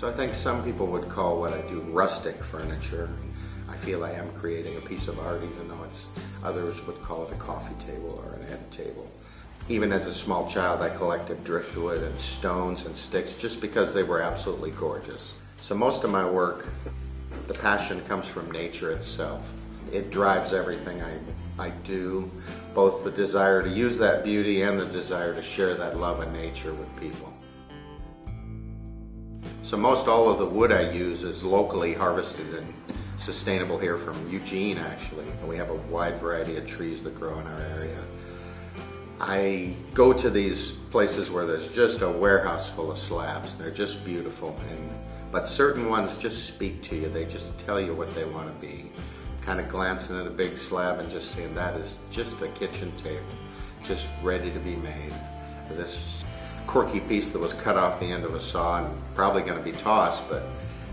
So I think some people would call what I do rustic furniture. I feel I am creating a piece of art, even though others would call it a coffee table or an end table. Even as a small child, I collected driftwood and stones and sticks just because they were absolutely gorgeous. So most of my work, the passion comes from nature itself. It drives everything I do, both the desire to use that beauty and the desire to share that love of nature with people. So most all of the wood I use is locally harvested and sustainable here from Eugene, actually. And we have a wide variety of trees that grow in our area. I go to these places where there's just a warehouse full of slabs. They're just beautiful, but certain ones just speak to you. They just tell you what they want to be. Kind of glancing at a big slab and just saying that is just a kitchen table, just ready to be made. This quirky piece that was cut off the end of a saw and probably going to be tossed, but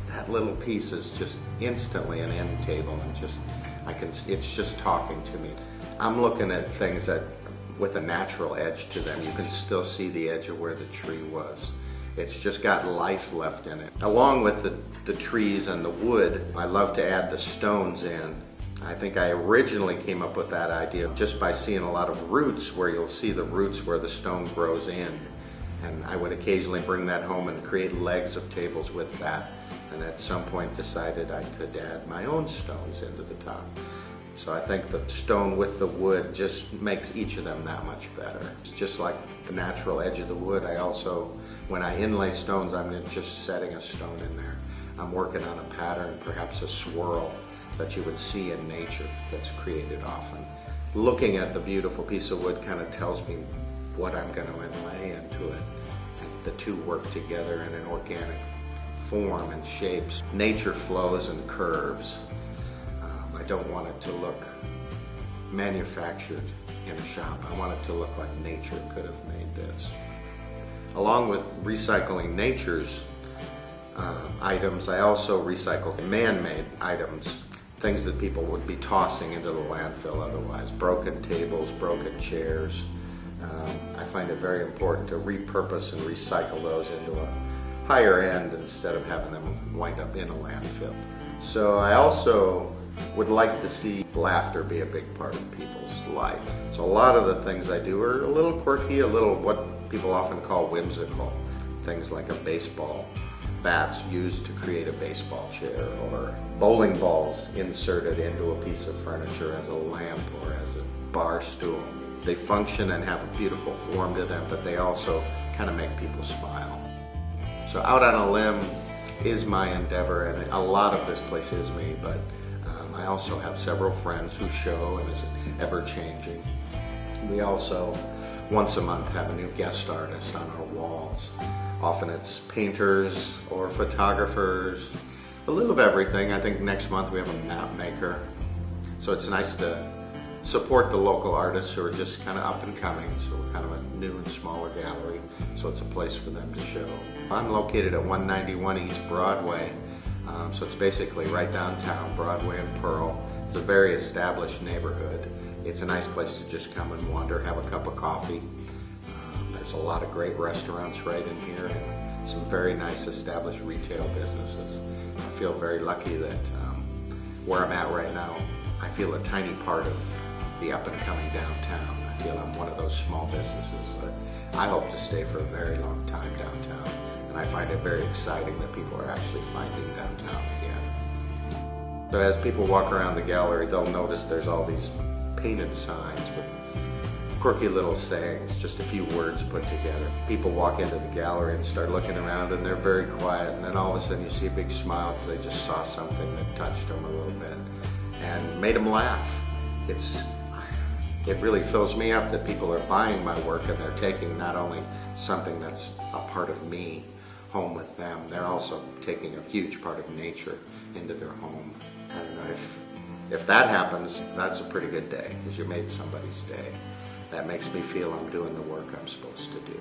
that little piece is just instantly an end table, and it's just talking to me. I'm looking at things that with a natural edge to them. You can still see the edge of where the tree was. It's just got life left in it. Along with the trees and the wood, I love to add the stones in. I think I originally came up with that idea just by seeing a lot of roots where you'll see the roots where the stone grows in. And I would occasionally bring that home and create legs of tables with that. And at some point decided I could add my own stones into the top. So I think the stone with the wood just makes each of them that much better. It's just like the natural edge of the wood. I also, when I inlay stones, I'm just setting a stone in there. I'm working on a pattern, perhaps a swirl that you would see in nature that's created often. Looking at the beautiful piece of wood kind of tells me what I'm going to inlay into it. And the two work together in an organic form and shapes. Nature flows and curves. I don't want it to look manufactured in a shop. I want it to look like nature could have made this. Along with recycling nature's items, I also recycle man-made items, things that people would be tossing into the landfill otherwise. Broken tables, broken chairs. I find it very important to repurpose and recycle those into a higher end instead of having them wind up in a landfill. So I also would like to see laughter be a big part of people's life. So a lot of the things I do are a little quirky, a little what people often call whimsical. Things like a baseball bats used to create a baseball chair, or bowling balls inserted into a piece of furniture as a lamp or as a bar stool. They function and have a beautiful form to them, but they also kind of make people smile. So out on a limb is my endeavor, and a lot of this place is me, but I also have several friends who show, and is ever-changing. We also, once a month, have a new guest artist on our walls. Often it's painters or photographers, a little of everything. I think next month we have a map maker. So it's nice to support the local artists who are just kind of up and coming. So we're kind of a new and smaller gallery, so it's a place for them to show. I'm located at 191 East Broadway. So it's basically right downtown, Broadway and Pearl. It's a very established neighborhood. It's a nice place to just come and wander, have a cup of coffee. There's a lot of great restaurants right in here and some very nice established retail businesses. I feel very lucky that where I'm at right now, I feel a tiny part of the up and coming downtown. I feel I'm one of those small businesses that I hope to stay for a very long time downtown. And I find it very exciting that people are actually finding downtown again. So as people walk around the gallery, they'll notice there's all these painted signs with quirky little sayings, just a few words put together. People walk into the gallery and start looking around and they're very quiet, and then all of a sudden you see a big smile because they just saw something that touched them a little bit and made them laugh. It really fills me up that people are buying my work and they're taking not only something that's a part of me home with them, they're also taking a huge part of nature into their home. And if that happens, that's a pretty good day, because you made somebody's day. That makes me feel I'm doing the work I'm supposed to do.